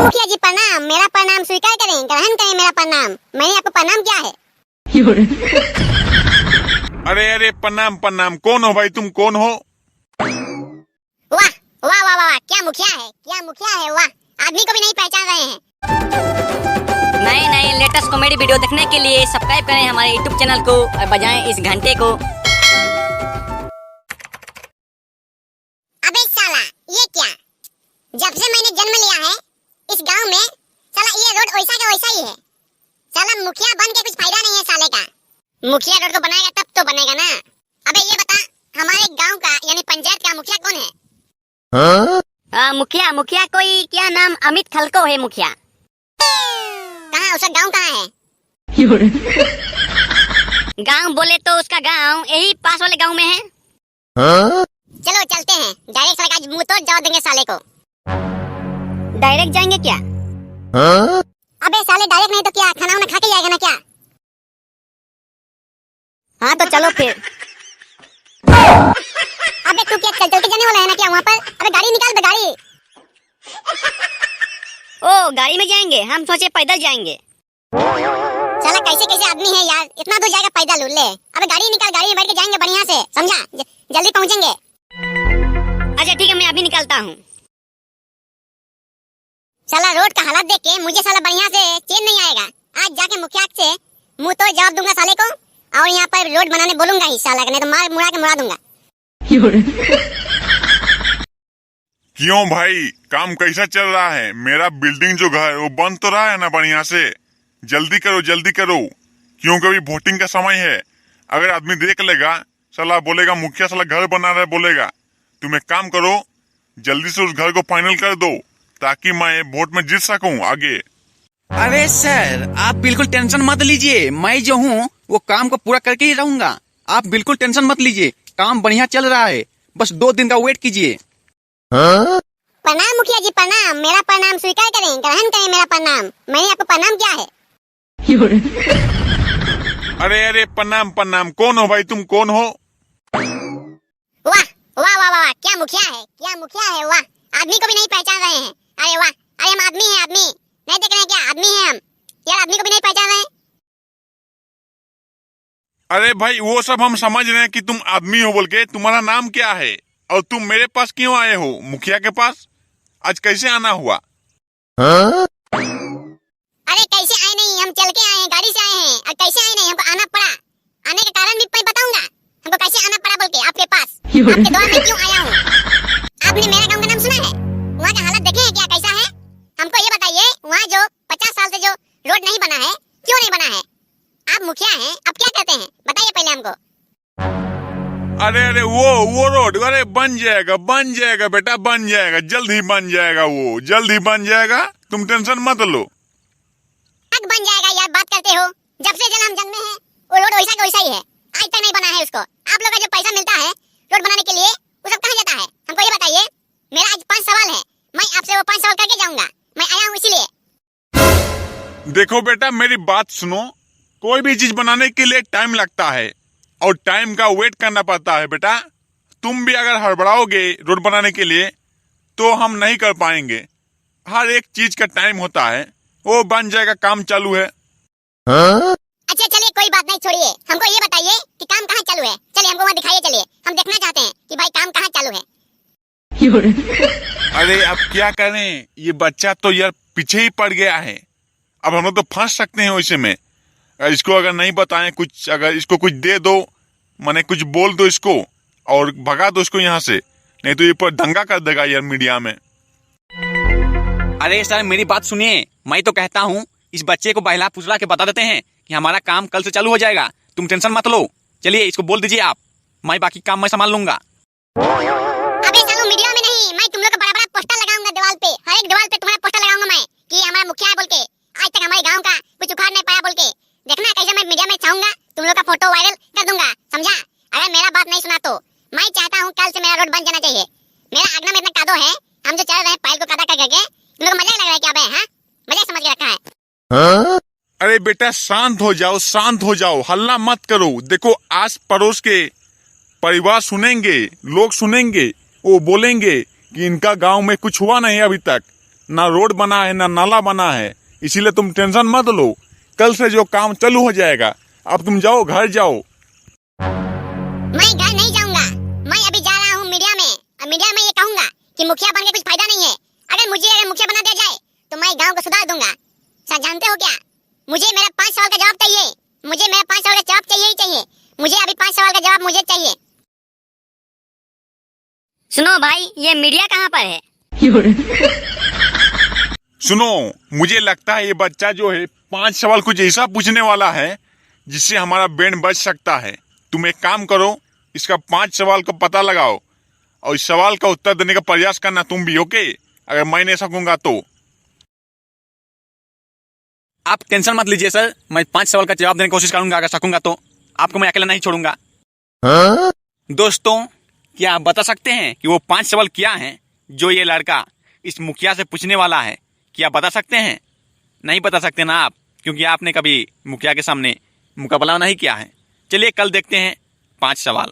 मुखिया जी प्रणाम। मेरा प्रणाम स्वीकार करें, ग्रहण करें मेरा प्रणाम। मैंने आपको प्रणाम किया है। अरे अरे प्रणाम प्रणाम। कौन हो भाई, तुम कौन हो? वाह वाह वाह वाह, क्या मुखिया है, क्या मुखिया है, वाह। आदमी को भी नहीं पहचान रहे हैं। नए नए लेटेस्ट कॉमेडी वीडियो देखने के लिए सब्सक्राइब करें हमारे यूट्यूब चैनल को और बजाएं इस घंटे को। अबे साला, ये क्या? जब से मैंने जन्म लिया है इस गांव में, साला ये रोड वैसा का वैसा ही है। साला मुखिया बन के कुछ फायदा नहीं है साले का। मुखिया रोड को बनाएगा तब तो बनेगा ना। अबे ये बता, हमारे गांव का यानी पंचायत का मुखिया कौन है? मुखिया कोई क्या नाम अमित खलको है मुखिया। कहाँ, उसका गांव कहाँ है? गांव बोले तो उसका गांव यही पास वाले गांव में है। चलो चलते हैं, डायरेक्ट साले का मुंह तोड़ जवाब देंगे साले को। डायरेक्ट जाएंगे क्या? अबे साले डायरेक्ट नहीं तो क्या, खाना वाना खा के जाएगा ना क्या? हाँ तो चलो फिर। अबे तू क्या चल चल के जाने वाला है ना क्या वहाँ पर? अबे गाड़ी निकाल बे, गाड़ी। ओ गाड़ी में जाएंगे, हम सोचे पैदल जाएंगे। साला कैसे कैसे आदमी है यार, इतना दूर जाएगा पैदल उल्ले। अबे गाड़ी निकाल, गाड़ी में बैठ के जाएंगे बढ़िया से, समझा? जल्दी पहुँचेंगे। अच्छा ठीक है, मैं अभी निकलता हूँ। साला रोड का हालत देख के मुझे साला बढ़िया से चैन नहीं आएगा। आज जाके मुखिया से मुंह तोड़ जवाब दूंगा साले को, और यहाँ पर रोड बनाने बोलूंगा ही साला, नहीं तो मार मुड़ा के मुड़ा दूंगा। क्यों भाई, काम कैसा चल रहा है? मेरा बिल्डिंग जो घर वो बन तो रहा है ना बढ़िया से? जल्दी करो जल्दी करो, क्योंकि अभी वोटिंग का समय है। अगर आदमी देख लेगा साला बोलेगा मुखिया साला घर बना रहा है बोलेगा। तुम एक काम करो, जल्दी से उस घर को फाइनल कर दो ताकि मैं वोट में जीत सकूं आगे। अरे सर, आप बिल्कुल टेंशन मत लीजिए, मैं जो हूँ वो काम को पूरा करके ही रहूंगा। आप बिल्कुल टेंशन मत लीजिए, काम बढ़िया चल रहा है, बस 2 दिन का वेट कीजिए। प्रणाम मुखिया जी प्रणाम। मेरा प्रणाम स्वीकार करें, ग्रहण करें मेरा प्रणाम। मैंने आपको प्रणाम किया है। अरे अरे प्रणाम प्रणाम। कौन हो भाई, तुम कौन हो? वाह वाह वाह वाह, क्या मुखिया है, क्या मुखिया है, वाह। आदमी को भी नहीं पहचान रहे हैं। अरे वाह, अरे हम आदमी हैं, आदमी नहीं देख रहे हैं क्या? आदमी हैं हम यार, आदमी को भी नहीं पहचान रहे हैं। अरे भाई वो सब हम समझ रहे हैं कि तुम आदमी हो बोल के। तुम्हारा नाम क्या है और तुम मेरे पास क्यों आए हो, मुखिया के पास? आज कैसे आना हुआ? अरे कैसे आए नहीं, हम चल के आए हैं, गाड़ी से आए हैं। और कैसे आए नहीं, हमको आना पड़ा। आने का कारण भी मैं बताऊंगा हमको कैसे आना पड़ा बोल के आपके पास। आपके द्वार में क्यों आया हूँ? आपने मेरे गाँव का नाम सुना है? वहाँ का हालत देखे हैं क्या, कैसा है? हमको ये बताइए, वहाँ जो 50 साल से जो रोड नहीं बना है, क्यों नहीं बना है? आप मुखिया हैं, आप क्या कहते हैं बताइए पहले हमको। अरे अरे वो रोड, अरे बन जाएगा बेटा, बन जाएगा, जल्द ही बन जाएगा, वो जल्द ही बन जाएगा, तुम टेंशन मत लो। अब बन जाएगा यार, बात करते हो? जब से जन्म जन्मे हैं वो रोड वैसा का वैसा ही है, आज तक नहीं बना है उसको। आप लोग का जो पैसा मिलता है रोड बनाने के लिए, वो सब कहाँ जाता है? हमको ये बताइए। मेरा आज 5 सवाल है, मैं आपसे वो 5 सवाल करके जाऊंगा। मैं आया हूँ इसीलिए। देखो बेटा मेरी बात सुनो, कोई भी चीज बनाने के लिए टाइम लगता है और टाइम का वेट करना पड़ता है बेटा। तुम भी अगर हड़बड़ाओगे रोड बनाने के लिए तो हम नहीं कर पाएंगे। हर एक चीज का टाइम होता है, वो बन जाएगा, काम चालू है। अच्छा चलिए कोई बात नहीं, छोड़िए। हमको ये बताइए कि काम कहाँ चालू है? चलिए हमको वहाँ दिखाइए, चलिए हम देखना चाहते हैं कि भाई काम कहाँ चालू है। अरे अब क्या करें, ये बच्चा तो यार पीछे ही पड़ गया है। अब हम लोग तो फंस सकते हैं वैसे में। इसको अगर नहीं बताएं कुछ, अगर इसको कुछ दे दो, माने कुछ बोल दो इसको और भगा दो इसको यहाँ से, नहीं तो ये पर दंगा कर देगा यार मीडिया में। अरे सर मेरी बात सुनिए, मैं तो कहता हूँ इस बच्चे को बहला फुसला के बता देते हैं कि हमारा काम कल से चालू हो जाएगा, तुम टेंशन मत लो। चलिए इसको बोल दीजिए आप, मैं बाकी काम मैं संभाल लूंगा। अबे सालों, मीडिया में नहीं, मैं तुम लोग का बड़ा-बड़ा पोस्टर लगाऊंगा दीवार पे, हर एक दीवार पे तुम्हारा पोस्टर लगाऊंगा मैं कि हमारा मुखिया है बोल के, आज तक हमारे गांव का कुछ उखाड़ नहीं पाया बोल के। देखना कैसे मैं मीडिया में चाहूंगा, तुम लोग का फोटो वायरल कर दूंगा, समझा? अगर मेरा बात नहीं सुना तो मैं चाहता हूँ कल से मेरा रोड बन जाना चाहिए। मेरा आगना में इतना कादो है, हम जो चल रहे हैं पाइल को कादा करके, तुम लोग मजाक लग रहा है क्या बे? हाँ मजाक समझ के रखा है? अरे बेटा शांत हो जाओ, शांत हो जाओ, हल्ला मत करो। देखो आस पड़ोस के परिवार सुनेंगे, लोग सुनेंगे, वो बोलेंगे कि इनका गांव में कुछ हुआ नहीं अभी तक, ना रोड बना है ना नाला बना है, इसीलिए तुम टेंशन मत लो। कल से जो काम चालू हो जाएगा। अब तुम जाओ, घर जाओ। मैं घर नहीं जाऊंगा। मैं अभी जा रहा हूँ मीडिया में, और मीडिया में ये कहूंगा कि मुखिया बन के कुछ फायदा नहीं है। अगर मुखिया बना दिया जाए तो मैं गांव को सुधार दूंगा। सर जानते हो क्या, मुझे मेरा 5 सवाल का जवाब चाहिए। मुझे मेरा 5 सवाल का जवाब चाहिए ही चाहिए। मुझे अभी 5 सवाल का जवाब मुझे चाहिए। सुनो भाई, ये मीडिया कहाँ पर है? सुनो, मुझे लगता है ये बच्चा जो है 5 सवाल कुछ ऐसा पूछने वाला है जिससे हमारा ब्रेन बच सकता है। तुम एक काम करो, इसका 5 सवाल का पता लगाओ और इस सवाल का उत्तर देने का प्रयास करना तुम भी, ओके? अगर मैं नहीं सकूंगा तो। आप टेंशन मत लीजिए सर, मैं 5 सवाल का जवाब देने की कोशिश करूंगा। अगर सकूंगा तो आपको मैं अकेला नहीं छोड़ूंगा। दोस्तों, क्या आप बता सकते हैं कि वो 5 सवाल क्या हैं जो ये लड़का इस मुखिया से पूछने वाला है? क्या बता सकते हैं? नहीं बता सकते ना आप, क्योंकि आपने कभी मुखिया के सामने मुकाबला नहीं किया है। चलिए कल देखते हैं 5 सवाल।